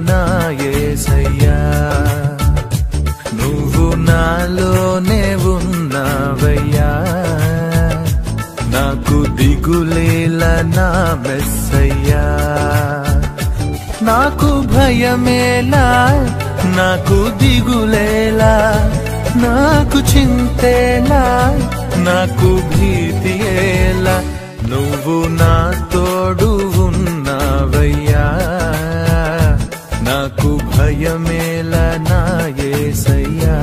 నా యేసయ్యా నువ్వు నాలోనే ఉన్నావయ్యా నాకు దిగులేలా నా మెస్సయ్యా నాకు భయమేలా నాకు దిగులేలా నాకు చింతేలా నాకు భీతియేలా నువ్వు నా తోడు ఉన్నావయ్యా నాకు భయమేలా నా యేసయ్యా